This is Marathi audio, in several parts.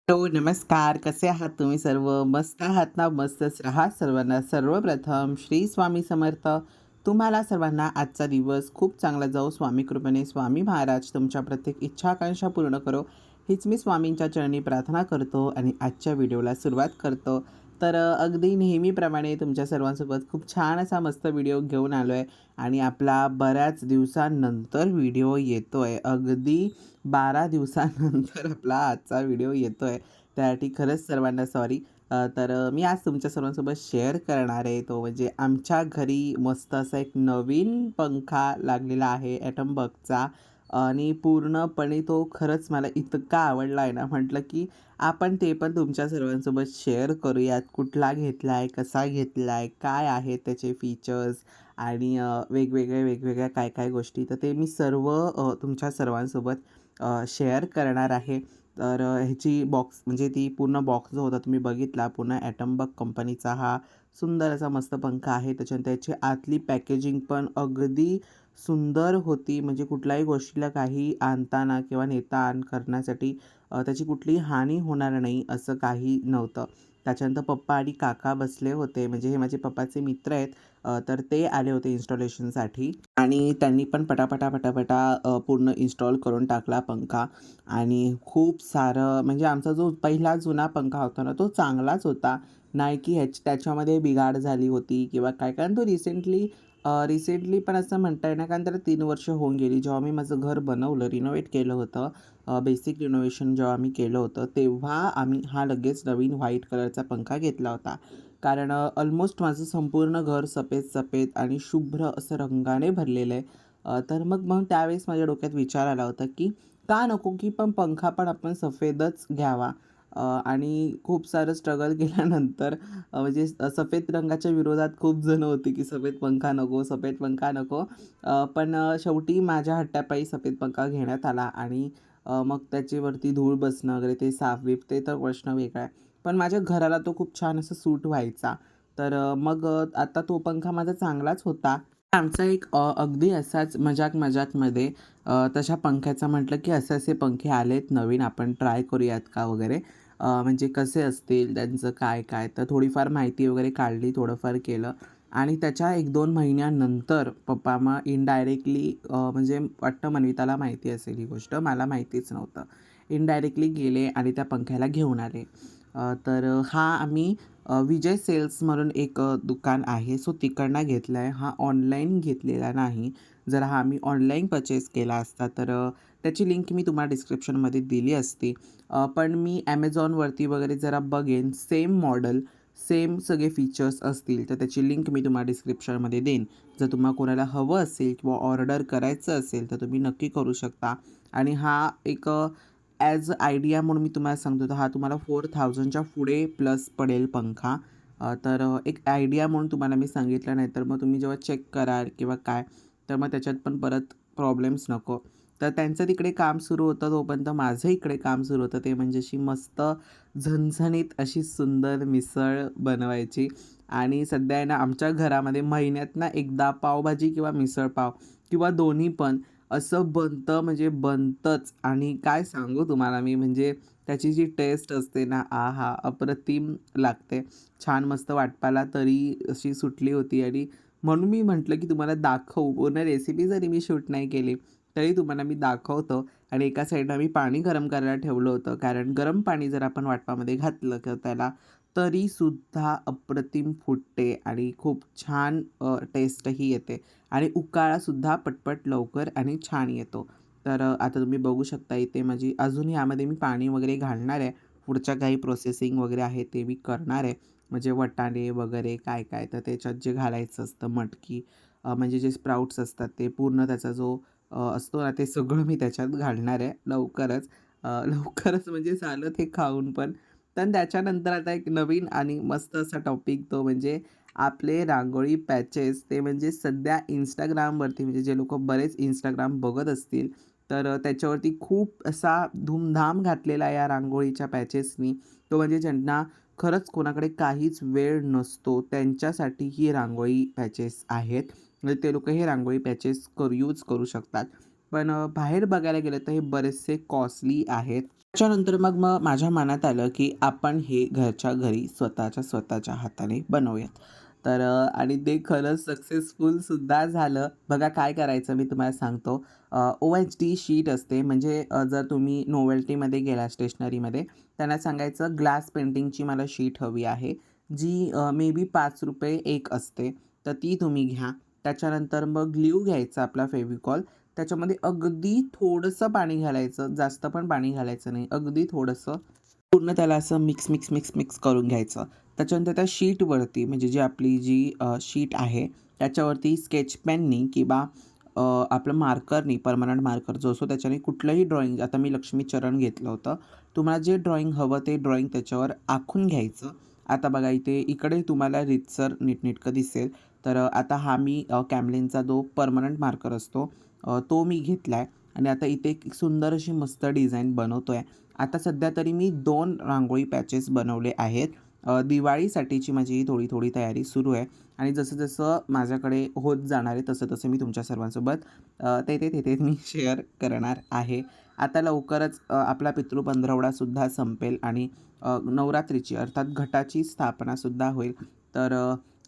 हॅलो, नमस्कार. कसे आहात तुम्ही सर्व? मस्त आहात ना? मस्तच राहा. सर्वांना सर्वप्रथम श्री स्वामी समर्थ. तुम्हाला सर्वांना आजचा दिवस खूप चांगला जाओ. स्वामी कृपेने स्वामी महाराज तुमच्या प्रत्येक इच्छा आकांक्षा पूर्ण करो. हीच मी स्वामींच्या चरणी प्रार्थना करतो आणि आजच्या व्हिडिओला सुरुवात करतो. तर अगदी नेहमीप्रमाणे तुमच्या सर्वांसोबत खूप छान असा मस्त व्हिडिओ घेऊन आलो आहे आणि आपला बऱ्याच दिवसांनंतर व्हिडिओ येतोय. अगदी 12 दिवसानंतर आपला आजचा व्हिडिओ येतोय. त्यासाठी खरंच सर्वांना सॉरी. तर मी आज तुमच्या सर्वांसोबत शेअर करणार आहे तो म्हणजे आमच्या घरी मस्त असा एक नवीन पंखा लागलेला आहे ॲटमबर्गचा आणि पूर्णपणे तो खरंच मला इतका आवडला आहे ना, म्हटलं की आपण ते पण तुमच्या सर्वांसोबत शेअर करूयात. कुठला घेतला आहे, कसा घेतला आहे, काय आहेत त्याचे फीचर्स आणि वेगवेगळ्या काय-काय गोष्टी. तर ते मी सर्व तुमच्या सर्वांसोबत शेअर करणार आहे. तर ह्याची बॉक्स म्हणजे ती पूर्ण बॉक्स जो होता तुम्ही बघितला पूर्ण ॲटमबर्ग कंपनीचा हा सुंदर असा मस्त पंखा आहे. त्याच्यानंतर त्याची आतली पॅकेजिंग पण अगदी सुंदर होती. म्हणजे कुठल्याही गोष्टीला काही आणताना किंवा नेता-आण करण्यासाठी त्याची कुठलीही हानी होणार नाही असं काही नव्हतं. त्याच्यानंतर पप्पा आणि काका बसले होते. म्हणजे हे माझे पप्पाचे मित्र आहेत. तर ते आले होते इन्स्टॉलेशनसाठी आणि त्यांनी पण पटापटा पूर्ण इन्स्टॉल करून टाकला पंखा आणि खूप सारं म्हणजे आमचा जो पहिला जुना पंखा होता ना, तो चांगलाच होता. नाही की त्याच्यामध्ये बिघाड झाली होती किंवा काय. कारण तो रिसेंटली पण असं म्हणता येणार कारण त्याला 3 वर्ष होऊन गेली. जेव्हा मी माझं घर बनवलं, रिनोव्हेट केलं होतं, बेसिक रिनोव्हेशन जेव्हा मी केलं होतं, तेव्हा आम्ही हा लगेच नवीन व्हाईट कलरचा पंखा घेतला होता. कारण ऑलमोस्ट माझं संपूर्ण घर सफेद आणि शुभ्र असं रंगाने भरलेलं आहे. तर मग त्यावेळेस माझ्या डोक्यात विचार आला होता, की का नको, की पंखा पण आपण सफेदच घ्यावा. आणि खूप सारं स्ट्रगल केल्यानंतर म्हणजे सफेद रंगाच्या विरोधात खूप जण होती, की सफेद पंखा नको. पण शेवटी माझ्या हट्टापायी सफेद पंखा घेण्यात आला आणि मग त्याच्यावरती धूळ बसणं वगैरे ते साफ-बीफ ते तर प्रश्न वेगळा आहे. पण माझ्या घराला तो खूप छान असं सूट व्हायचा. तर मग आता तो पंखा माझा चांगलाच होता. आमचा एक अगदी असाच मजाकमध्ये तशा पंख्याचा म्हटलं, की असे-असे पंखे आलेत नवीन आपण ट्राय करूयात का वगैरे. म्हणजे कसे असतील, त्यांचं काय-काय तर थोडीफार माहिती वगैरे काढली, थोडंफार केलं आणि त्याच्या 1-2 महिन्यानंतर पप्पा मग इनडायरेक्टली म्हणजे वाटतं मन्विताला माहिती असेल ही गोष्ट, मला माहितीच नव्हतं. इनडायरेक्टली गेले आणि त्या पंख्याला घेऊन आले. तर हा आम्ही विजय सेल्स म्हणून एक दुकान आहे. सो तिकडनं घेतला आहे. हा ऑनलाईन घेतलेला नाही. जर हा आम्ही ऑनलाईन पर्चेस केला असता तर त्याची लिंक मी तुम्हाला डिस्क्रिप्शनमध्ये दिली असती. पण मी Amazonवरती वगैरे जरा बघेन सेम मॉडेल, सेम सगळे फीचर्स असतील तर त्याची लिंक मी तुम्हाला डिस्क्रिप्शनमध्ये देईन. जर तुम्हाला कोणाला हवं असेल किंवा ऑर्डर करायचं असेल तर तुम्ही नक्की करू शकता. आणि हा एक ॲज आयडिया म्हणून मी तुम्हाला सांगतो, तर हा तुम्हाला 4000च्या पुढे प्लस पडेल पंखा. तर एक आयडिया म्हणून तुम्हाला मी सांगितलं, नाही तर मग तुम्ही जेव्हा चेक कराल किंवा काय, तर मग त्याच्यात पण परत प्रॉब्लेम्स नको. तर त्यांचं तिकडे काम सुरू होतं, तोपर्यंत माझं इकडे काम सुरू होतं. ते म्हणजे अशी मस्त झणझणीत अशी सुंदर मिसळ बनवायची आणि सध्या आहे ना, आमच्या घरामध्ये महिन्यातनं एकदा पावभाजी किंवा मिसळपाव किंवा दोन्ही पण असं बनतं म्हणजे बनतंच आणि काय सांगू तुम्हाला मी म्हणजे त्याची जी टेस्ट असते ना, आहा! अप्रतिम लागते. छान मस्त वाटपाला तरी अशी सुटली होती आणि म्हणून मी म्हटलं, की तुम्हाला दाखवू. पूर्ण रेसिपी जरी मी शूट नाही केली, तरी तुम्हाला मी दाखवतो आणि एका साईडला मी पाणी गरम करायला ठेवलं होतं. कारण गरम पाणी जर आपण वाटपामध्ये घातलं तर त्याला तरीसुद्धा अप्रतिम फुटते आणि खूप छान टेस्टही येते. आणि उकाळासुद्धा पटपट लवकर आणि छान येतो. तर आता तुम्ही बघू शकता इथे माझी अजून यामध्ये मी पाणी वगैरे घालणार आहे. पुढच्या काही प्रोसेसिंग वगैरे आहे ते मी करणार आहे. म्हणजे वाटाणे वगैरे काय-काय तर त्याच्यात जे घालायचं असतं मटकी म्हणजे जे स्प्राउट्स असतात ते पूर्ण त्याचा जो असतो ना ते सगळं मी त्याच्यात घालणार आहे लवकरच. लवकरच म्हणजे झालं ते खाऊन पण. पण त्याच्यानंतर आता एक नवीन आणि मस्त असा टॉपिक तो म्हणजे आपले रांगोळी पॅचेस ते म्हणजे सध्या Instagramवरती म्हणजे जे लोकं बरेच Instagram बघत असतील, तर त्याच्यावरती खूप असा धूमधाम घातलेला आहे या रांगोळीच्या पॅचेसनी. तो म्हणजे ज्यांना खरंच कोणाकडे काहीच वेळ नसतो, त्यांच्यासाठी ही रांगोळी पॅचेस आहेत. म्हणजे ते लोकं हे रांगोळी पॅचेस यूज करू शकतात. पण बाहेर बघायला गेलं तर हे बरेचसे कॉस्टली आहेत. त्याच्यानंतर मग माझ्या मनात आलं, की आपण हे घरच्या घरी स्वतःच्या हाताने बनवूयात. आणि ते खरंच सक्सेसफुलसुद्धा झालं. बघा काय करायचं मी तुम्हाला सांगतो. OHD शीट असते म्हणजे जर तुम्ही नोवेल्टीमध्ये गेला स्टेशनरीमध्ये, त्यांना सांगायचं ग्लास पेंटिंगची मला शीट हवी आहे. जी मे बी ₹5 एक असते. तर ती तुम्ही घ्या. त्याच्यानंतर मग ग्लू घ्यायचा आपला फेविकॉल. त्याच्यामध्ये अगदी थोडंसं पाणी घालायचं, जास्त पण पाणी घालायचं नाही. अगदी थोडंसं पूर्ण त्याला असं मिक्स करून घ्यायचं. त्याच्यानंतर त्या शीटवरती म्हणजे जी आपली शीट आहे त्याच्यावरती स्केच पेननी किंवा अ, आपलं मार्करनी परमनंट मार्कर जो असतो त्याच्याने कुठलंही ड्रॉइंग आता मी लक्ष्मीचरण घेतलं होतं. तुम्हाला जे ड्रॉइंग हवं ते ड्रॉइंग त्याच्यावर आखून घ्यायचं. आता बघा इकडे तुम्हाला रीतसर नीटनेटकं दिसेल. आता हा मी कॅमलिनचा जो परमनंट मार्कर असतो तो मी घेतला आहे आणि आता इथे एक सुंदर अशी मस्त डिझाईन बनवतो आहे. आता सध्या तरी मी 2 रांगोळी पॅचेस बनवले आहेत. दिवाळीसाठीची माझी थोडी तयारी सुरू आहे आणि जसं माझ्याकडे होत जाणार आहे तसं मी तुमच्या सर्वांसोबत तेथे मी शेअर करणार आहे. आता लवकरच आपला पितृ पंधरवडासुद्धा संपेल आणि नवरात्रीची अर्थात घटाची स्थापनासुद्धा होईल.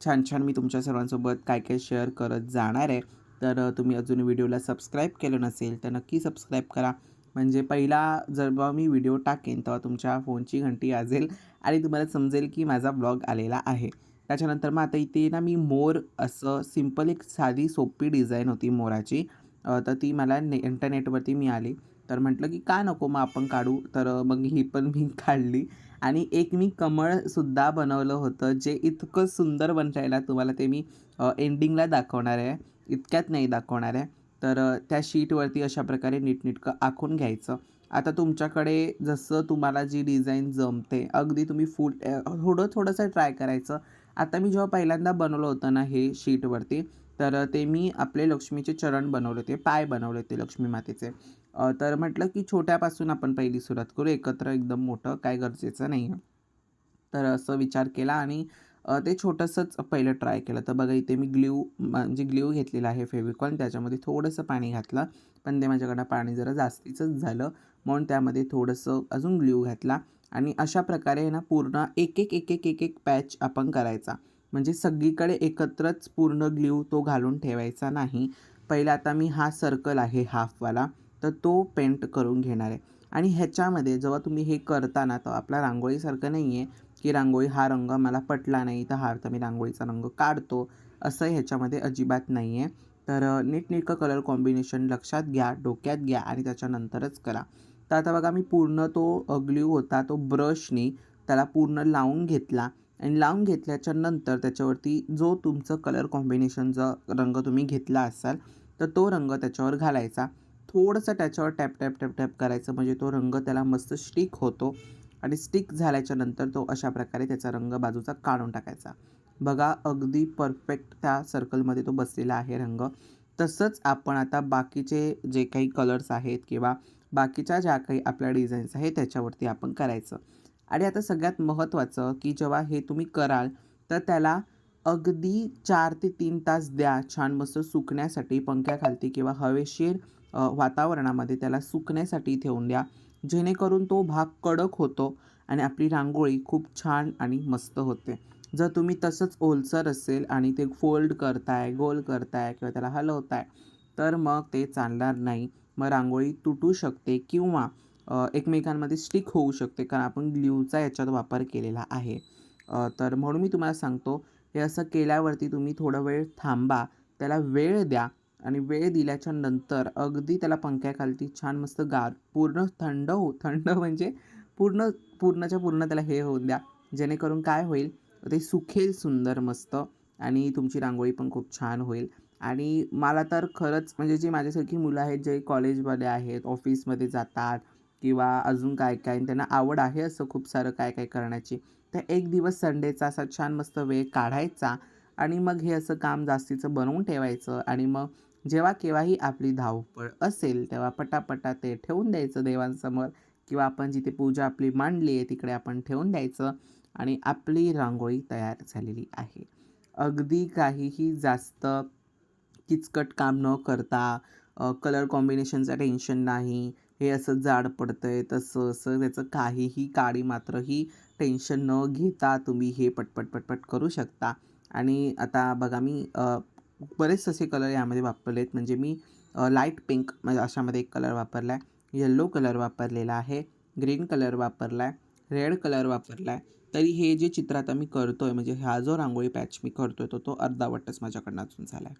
छान मी तुमच्या सर्वांसोबत काय शेअर करत जाणार आहे. तुम्ही अजून व्हिडिओला सबस्क्राईब केलं नसेल तर नक्की सबस्क्राईब करा. म्हणजे पहिला जेव्हा मी व्हिडिओ टाकेन तेव्हा तुमच्या फोनची घंटी वाजेल आणि तुम्हाला समजेल की माझा ब्लॉग आलेला आहे. त्याच्यानंतर मग आता इथे ना मी मोर असं सिंपल एक साधी सोपी डिझाईन होती मोराची. तर ती मला इंटरनेटवरती मिळाली. तर म्हटलं की का नको मग आपण काढू. मग ही पण मी काढली आणि एक मी कमळसुद्धा बनवलं होतं जे इतकं सुंदर बनवायला तुम्हाला ते मी एंडिंगला दाखवणार आहे. इतक्यात नाही दाखवणार आहे. त्या शीटवरती अशा प्रकारे नीटनेटकं आखून घ्यायचं. आता तुमच्याकडे जसं तुम्हाला जी डिझाईन जमते अगदी तुम्ही थोडंसं ट्राय करायचं. आता मी जेव्हा पहिल्यांदा बनवलं होतं ना हे शीटवरती ते मी आपले लक्ष्मीचे चरण बनवले होते, पाय बनवले होते लक्ष्मी मातेचे. तर म्हटलं की छोट्यापासून आपण पहिली सुरुवात करू, एकत्र एकदम मोठं काय गरजेचं नाही आहे. तर असं विचार केला आणि ते छोटंसंच पहिलं ट्राय केलं. तर बघा इथे मी म्हणजे ग्लू घेतलेला आहे फेविकॉल त्याच्यामध्ये थोडंसं पाणी घातलं. पण ते माझ्याकडनं पाणी जरा जास्तीचंच झालं म्हणून त्यामध्ये थोडंसं अजून ग्लू घातला आणि अशा प्रकारे ना पूर्ण एक पॅच आपण करायचा. म्हणजे सगळीकडे एकत्रच पूर्ण ग्लू तो घालून ठेवायचा नाही. पहिला आता मी हा सर्कल आहे हाफवाला तर तो पेंट करून घेणार आहे आणि ह्याच्यामध्ये जेव्हा तुम्ही हे करता तर आपला रांगोळीसारखं नाही आहे की रांगोळी हा रंग मला पटला नाही तर हा तर मी रांगोळीचा रंग काढतो असं ह्याच्यामध्ये अजिबात नाही आहे. नीटनेटकं कलर कॉम्बिनेशन लक्षात घ्या, डोक्यात घ्या आणि त्याच्यानंतरच करा. तर आता बघा मी पूर्ण तो ग्लू होता तो ब्रशनी त्याला पूर्ण लावून घेतला आणि लावून घेतल्याच्या नंतर त्याच्यावरती जो तुमचं कलर कॉम्बिनेशनचा रंग तुम्ही घेतला असाल तर तो रंग त्याच्यावर घालायचा. थोडंसं त्याच्यावर टॅप करायचं म्हणजे तो रंग त्याला मस्त स्टिक होतो आणि स्टिक झाल्याच्या नंतर तो अशा प्रकारे त्याचा रंग बाजूचा काढून टाकायचा. बघा अगदी परफेक्ट त्या सर्कलमध्ये तो बसलेला आहे रंग. तसंच आपण आता बाकीचे जे काही कलर्स आहेत किंवा बाकीच्या ज्या काही आपल्या डिझाईन्स आहेत त्याच्यावरती आपण करायचं. आणि आता सगळ्यात महत्त्वाचं की जेव्हा हे तुम्ही कराल तर त्याला अगदी 4 ते 3 तास द्या छान मस्त सुकण्यासाठी पंख्याखालती किंवा हवेशीर वातावरणामध्ये त्याला सुकण्यासाठी ठेवून द्या. जेणेकरून तो भाग कडक होतो आणि आपली रांगोळी खूप छान आणि मस्त होते. जर तुम्ही तसंच ओलसर असेल आणि ते फोल्ड करताय, गोल करताय किंवा त्याला हलवताय, तर मग ते चालणार नाही. मग रांगोळी तुटू शकते किंवा एकमेकांमध्ये स्टिक होऊ शकते कारण आपण ग्लूचा याच्यात वापर केलेला आहे. म्हणून मी तुम्हाला सांगतो, हे असं केल्यावरती तुम्ही थोडा वेळ थांबा, त्याला वेळ द्या आणि वेळ दिल्याच्या नंतर अगदी त्याला पंख्याखालती छान मस्त गार पूर्ण थंड म्हणजे पूर्ण पूर्णच्या पूर्ण त्याला हे होऊन द्या. जेणेकरून काय होईल, ते सुखेल सुंदर मस्त आणि तुमची रांगोळी पण खूप छान होईल. आणि मला तर खरंच म्हणजे जी माझ्यासारखी मुलं आहेत, जे कॉलेजमध्ये आहेत, ऑफिसमध्ये जातात किंवा अजून काय-काय आणि त्यांना आवड आहे असं खूप सारं काय-काय करण्याची. तर एक दिवस संडेचा असा छान मस्त वेळ काढायचा आणि मग हे असं काम जास्तीचं बनवून ठेवायचं आणि मग जेव्हा केव्हाही आपली धावपळ असेल, तेव्हा पटापटा ते ठेवून द्यायचं देवांसमोर किंवा आपण जिथे पूजा आपली मांडली आहे तिकडे आपण ठेवून द्यायचं आणि आपली रांगोळी तयार झालेली आहे. अगदी काहीही जास्त किचकट काम न करता कलर कॉम्बिनेशनचं टेन्शन नाही. हे असं जाड पडतंय तसं असं त्याचं काहीही काडी मात्रही टेन्शन न घेता तुम्ही हे पटपट पटपट करू शकता. आणि आता बघा मी बरेच असे कलर यामध्ये वापरलेत. म्हणजे मी लाईट पिंक म्हणजे अशामध्ये एक कलर वापरला आहे, येल्लो कलर वापरलेला आहे, ग्रीन कलर वापरला आहे, रेड कलर वापरला आहे. तरी हे जे चित्र आता मी करतो आहे म्हणजे हा जो रांगोळी पॅच मी करतो आहे तो अर्धावटच माझ्याकडनं अजून झाला आहे.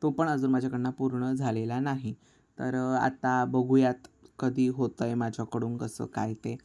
तो पण अजून माझ्याकडनं पूर्ण झालेला नाही. तर आता बघूयात कधी होतं आहे माझ्याकडून कसं काय ते.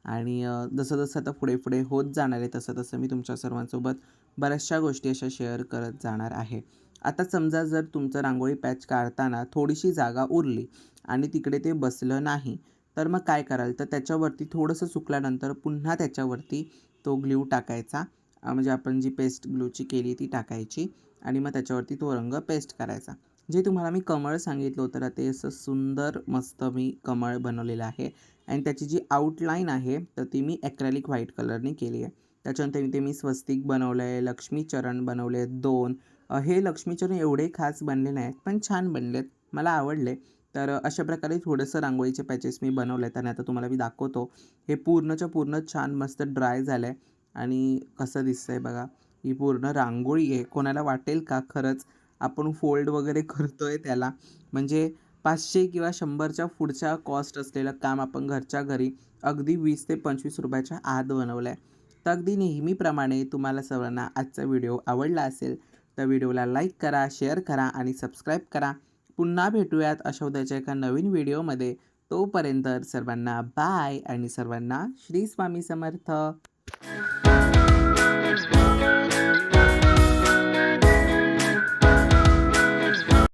आणि जसं-जसं आता पुढे-पुढे होत जाणार आहे तसं-तसं मी तुमच्या सर्वांसोबत बऱ्याचशा गोष्टी अशा शेअर करत जाणार आहे. आता समजा जर तुमचं रांगोळी पॅच काढताना थोडीशी जागा उरली आणि तिकडे ते बसलं नाही, तर मग काय कराल? तर त्याच्यावरती थोडंसं सुकल्यानंतर पुन्हा त्याच्यावरती तो ग्लू टाकायचा. म्हणजे आपण जी पेस्ट ग्लूची केली ती टाकायची आणि मग त्याच्यावरती तो रंग पेस्ट करायचा. जे तुम्हाला मी कमळ सांगितलं होतं ना, ते असं सुंदर मस्त मी कमळ बनवलेलं आहे आणि त्याची जी आउटलाईन आहे तर ती मी ॲक्रेलिक व्हाईट कलरने केली आहे. त्याच्यानंतर इथे मी स्वस्तिक बनवलं आहे, लक्ष्मीचरण बनवले आहेत 2. हे लक्ष्मीचरण एवढे खास बनले नाहीत, पण छान बनलेत, मला आवडले. तर अशा प्रकारे थोडंसं रांगोळीचे पॅचेस मी बनवले आहेत आणि आता तुम्हाला मी दाखवतो. हे पूर्णच्या पूर्ण छान मस्त ड्राय झालं आहे आणि कसं दिसतंय बघा. ही पूर्ण रांगोळी आहे. कोणाला वाटेल का खरंच आपण फोल्ड वगैरे करतोय त्याला? म्हणजे 500 किंवा 100च्या पुढच्या कॉस्ट असलेलं काम आपण घरच्या घरी अगदी 20 ते 25 रुपयाच्या आत बनवलं आहे. तर अगदी नेहमीप्रमाणे तुम्हाला सर्वांना आजचा व्हिडिओ आवडला असेल तर व्हिडिओला लाईक करा, शेअर करा आणि सबस्क्राईब करा. पुन्हा भेटूयात अशा उद्याच्या एका नवीन व्हिडिओमध्ये. तोपर्यंत सर्वांना बाय आणि सर्वांना श्री स्वामी समर्थ.